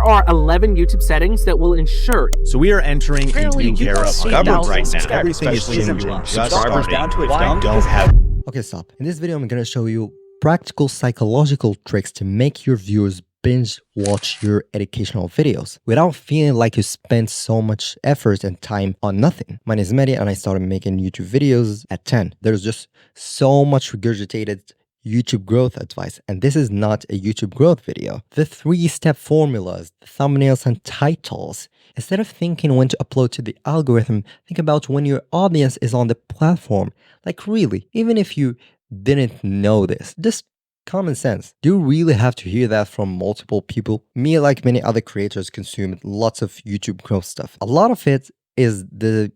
are 11 YouTube settings that will ensure. So we are entering a Apparently, new you era guys of see government right thousands now. of Everything is subscribers changing. just Just starting. down to Why? don't have. Okay, stop. In this video, I'm gonna show you practical psychological tricks to make your viewers binge watch your educational videos without feeling like you spent so much effort and time on nothing. My name is Mehdi and I started making YouTube videos at 10. There's just so much regurgitated YouTube growth advice, and this is not a YouTube growth video. The 3-step formulas, the thumbnails and titles. Instead of thinking when to upload to the algorithm, think about when your audience is on the platform. Like really, even if you didn't know this, just common sense. Do you really have to hear that from multiple people? Me, like many other creators, consume lots of YouTube growth stuff. A lot of it is the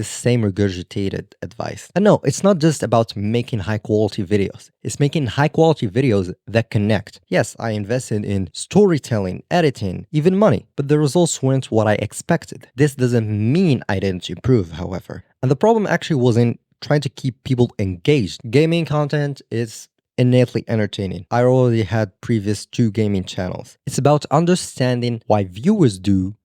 same regurgitated advice. And no, it's not just about making high quality videos. It's making high quality videos that connect. Yes, I invested in storytelling, editing, even money, but the results weren't what I expected. This doesn't mean I didn't improve, however. And the problem actually wasn't trying to keep people engaged. Gaming content is innately entertaining. I already had previous 2 gaming channels. It's about understanding why viewers do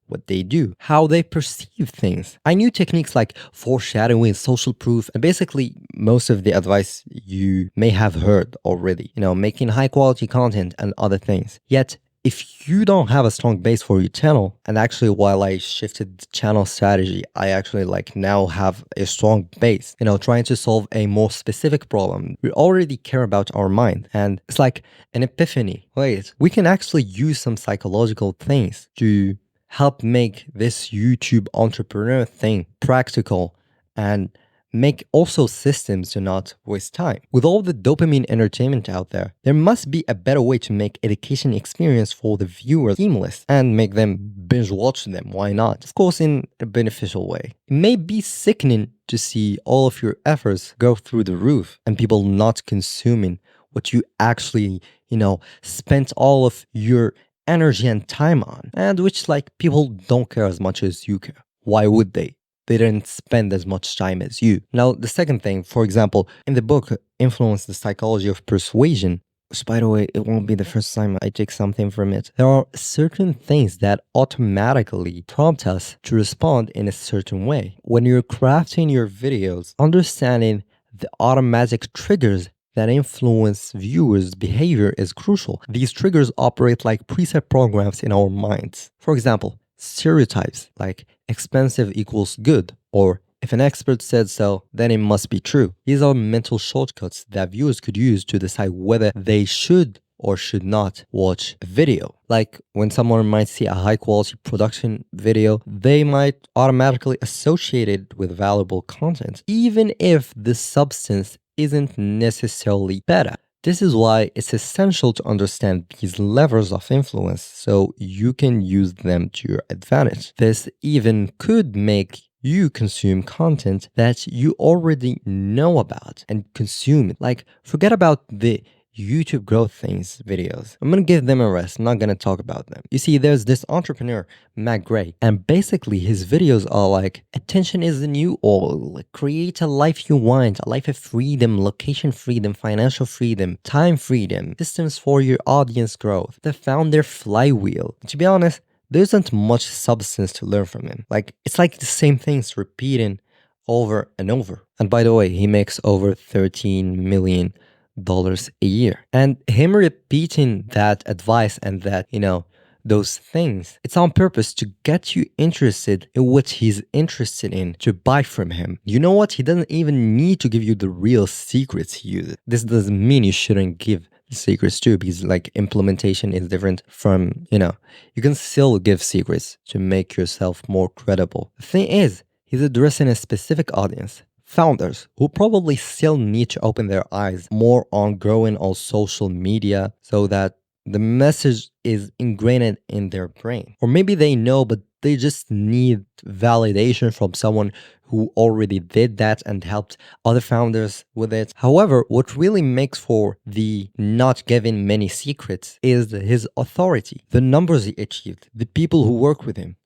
what they do, how they perceive things. I knew techniques like foreshadowing, social proof, and basically most of the advice you may have heard already, making high quality content and other things. Yet, if you don't have a strong base for your channel, and actually while I shifted the channel strategy, I actually now have a strong base, trying to solve a more specific problem. We already care about our mind, and it's like an epiphany. Wait, we can actually use some psychological things to help make this YouTube entrepreneur thing practical and make also systems to not waste time. With all the dopamine entertainment out there, there must be a better way to make education experience for the viewer seamless and make them binge watch them. Why not? Of course, in a beneficial way. It may be sickening to see all of your efforts go through the roof and people not consuming what you actually, spent all of your energy and time on, and which people don't care as much as you care. Why would they? They didn't spend as much time as you. Now, the second thing, for example, in the book, Influence the Psychology of Persuasion, which by the way, it won't be the first time I take something from it. There are certain things that automatically prompt us to respond in a certain way. When you're crafting your videos, understanding the automatic triggers that influence viewers' behavior is crucial. These triggers operate like preset programs in our minds. For example, stereotypes like expensive equals good, or if an expert said so, then it must be true. These are mental shortcuts that viewers could use to decide whether they should or should not watch a video. Like when someone might see a high quality production video, they might automatically associate it with valuable content, even if the substance isn't necessarily better. This is why it's essential to understand these levers of influence so you can use them to your advantage. This even could make you consume content that you already know about and consume it. Forget about the YouTube growth things videos. I'm gonna give them a rest. I'm not gonna talk about them. You see, there's this entrepreneur, Matt Gray, and basically his videos are like, attention is the new oil. Create a life you want, a life of freedom, location freedom, financial freedom, time freedom, systems for your audience growth, the founder flywheel. To be honest, there isn't much substance to learn from him. It's like the same things repeating over and over. And by the way, he makes over $13 million a year. And him repeating that advice and that, those things, it's on purpose to get you interested in what he's interested in, to buy from him. You know what? He doesn't even need to give you the real secrets he uses. This doesn't mean you shouldn't give the secrets too, because implementation is different from, you can still give secrets to make yourself more credible. The thing is, he's addressing a specific audience. Founders who probably still need to open their eyes more on growing on social media so that the message is ingrained in their brain. Or maybe they know, but they just need validation from someone who already did that and helped other founders with it. However, what really makes for the not giving many secrets is his authority, the numbers he achieved, the people who work with him.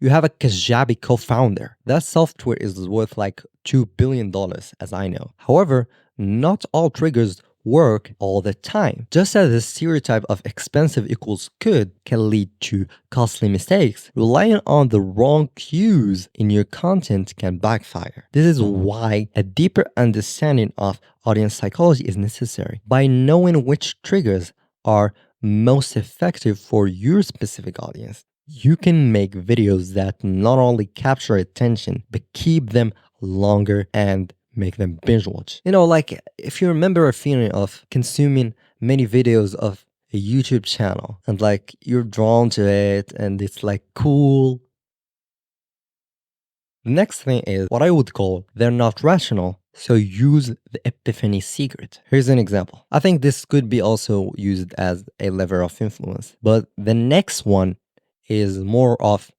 You have a Kajabi co-founder. That software is worth $2 billion, as I know. However, not all triggers work all the time. Just as the stereotype of expensive equals good can lead to costly mistakes, relying on the wrong cues in your content can backfire. This is why a deeper understanding of audience psychology is necessary. By knowing which triggers are most effective for your specific audience, you can make videos that not only capture attention, but keep them longer and make them binge watch. Like if you remember a feeling of consuming many videos of a YouTube channel and like you're drawn to it and it's like cool. The next thing is what I would call they're not rational, so use the epiphany secret. Here's an example. I think this could be also used as a lever of influence, but the next one is more of,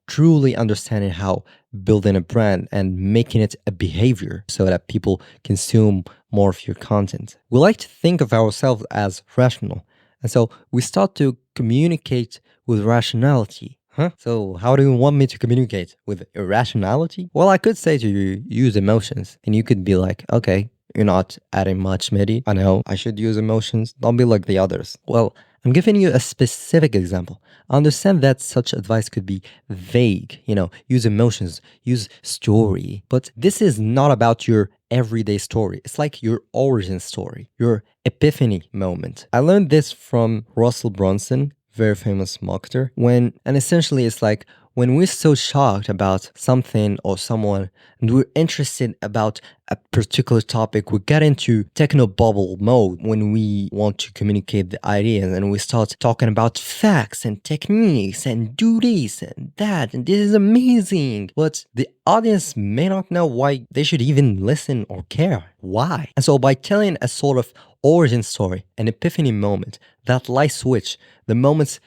truly understanding how building a brand and making it a behavior so that people consume more of your content. We like to think of ourselves as rational, and so we start to communicate with rationality. Huh? So how do you want me to communicate? With irrationality? Well, I could say to you, use emotions. And you could be like, okay, you're not adding much, Mehdi. I know I should use emotions. Don't be like the others. Well, I'm giving you a specific example. I understand that such advice could be vague, use emotions, use story. But this is not about your everyday story. It's like your origin story, your epiphany moment. I learned this from Russell Brunson, very famous marketer, and essentially it's like when we're so shocked about something or someone and we're interested about a particular topic, we get into techno bubble mode when we want to communicate the ideas and we start talking about facts and techniques and do this and that and this is amazing. But the audience may not know why they should even listen or care. Why? And so by telling a sort of origin story, an epiphany moment, that light switch, the moments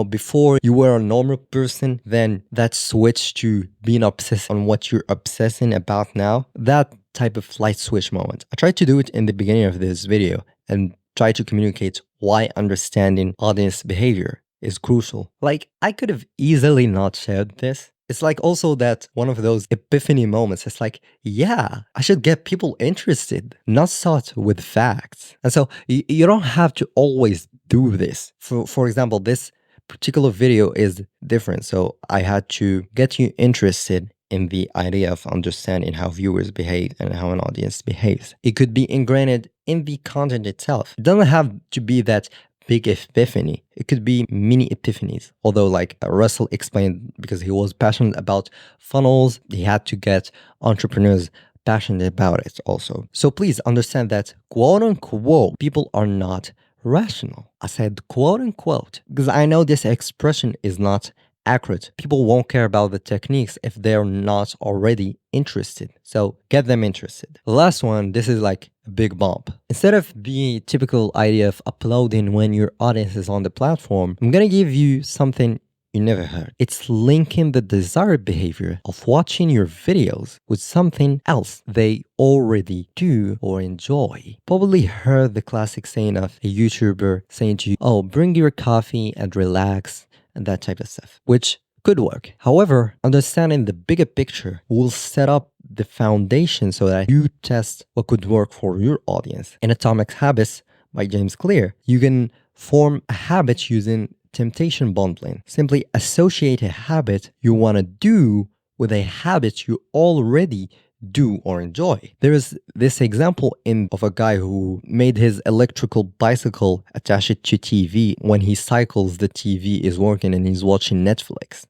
before you were a normal person, then that switch to being obsessed on what you're obsessing about now, that type of light switch moment. I tried to do it in the beginning of this video and try to communicate why understanding audience behavior is crucial. Like, I could have easily not shared this. It's like also that one of those epiphany moments. It's like, yeah, I should get people interested, not start with facts. And so you don't have to always do this. For example, this particular video is different. So I had to get you interested in the idea of understanding how viewers behave and how an audience behaves. It could be ingrained in the content itself. It doesn't have to be that big epiphany. It could be mini epiphanies. Although like Russell explained, because he was passionate about funnels, he had to get entrepreneurs passionate about it also. So please understand that quote unquote, people are not rational. I said quote unquote, because I know this expression is not accurate. People won't care about the techniques if they're not already interested. So get them interested. The last one, this is like a big bump. Instead of the typical idea of uploading when your audience is on the platform, I'm gonna give you something you never heard. It's linking the desired behavior of watching your videos with something else they already do or enjoy. Probably heard the classic saying of a YouTuber saying to you, oh, bring your coffee and relax, and that type of stuff, which could work. However, understanding the bigger picture will set up the foundation so that you test what could work for your audience. In Atomic Habits by James Clear, you can form a habit using temptation bundling. Simply associate a habit you want to do with a habit you already do or enjoy. There is this example of a guy who made his electrical bicycle attach it to TV. When he cycles, the TV is working and he's watching Netflix.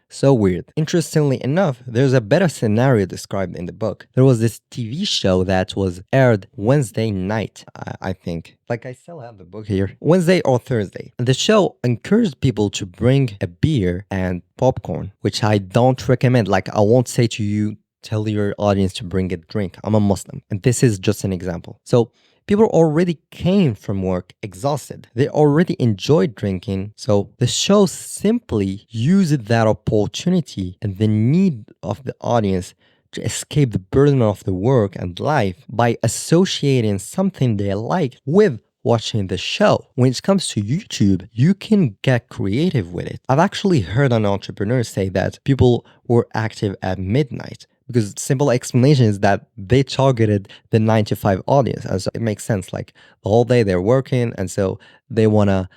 So weird. Interestingly enough, there's a better scenario described in the book. There was this TV show that was aired Wednesday night, I think. Like, I still have the book here. Wednesday or Thursday. The show encouraged people to bring a beer and popcorn, which I don't recommend. Like, I won't say to you, tell your audience to bring a drink. I'm a Muslim. And this is just an example. So people already came from work exhausted. They already enjoyed drinking. So the show simply used that opportunity and the need of the audience to escape the burden of the work and life by associating something they like with watching the show. When it comes to YouTube, you can get creative with it. I've actually heard an entrepreneur say that people were active at midnight because simple explanation is that they targeted the 9 to 5 audience. And so it makes sense. Like the whole day they're working, and so they want to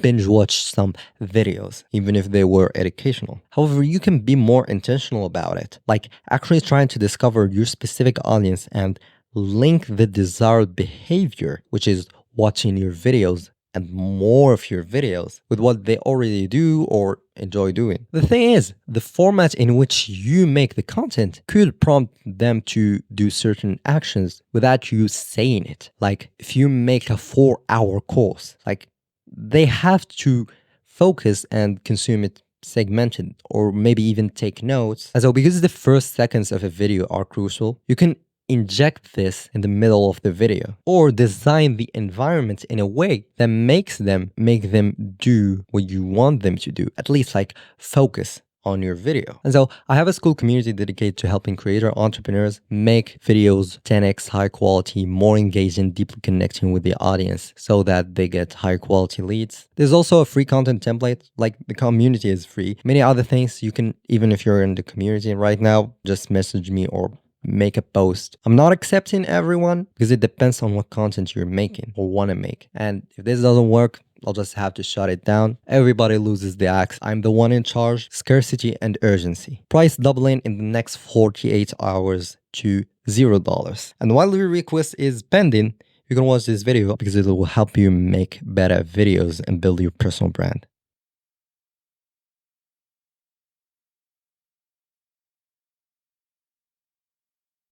binge watch some videos, even if they were educational. However, you can be more intentional about it, like actually trying to discover your specific audience and link the desired behavior, which is watching your videos and more of your videos, with what they already do or enjoy doing. The thing is, the format in which you make the content could prompt them to do certain actions without you saying it. Like if you make a 4-hour course, like they have to focus and consume it segmented, or maybe even take notes. And so because the first seconds of a video are crucial, you can inject this in the middle of the video, or design the environment in a way that make them do what you want them to do, at least like focus on your video. And so I have a school community dedicated to helping creator entrepreneurs make videos 10x high quality, more engaging, deeply connecting with the audience so that they get high quality leads. There's also a free content template, like the community is free. Many other things you can, even if you're in the community right now, just message me or make a post. I'm not accepting everyone because it depends on what content you're making or want to make. And if this doesn't work, I'll just have to shut it down. Everybody loses the axe. I'm the one in charge. Scarcity and urgency. Price doubling in the next 48 hours to $0. And while your request is pending, you can watch this video because it will help you make better videos and build your personal brand.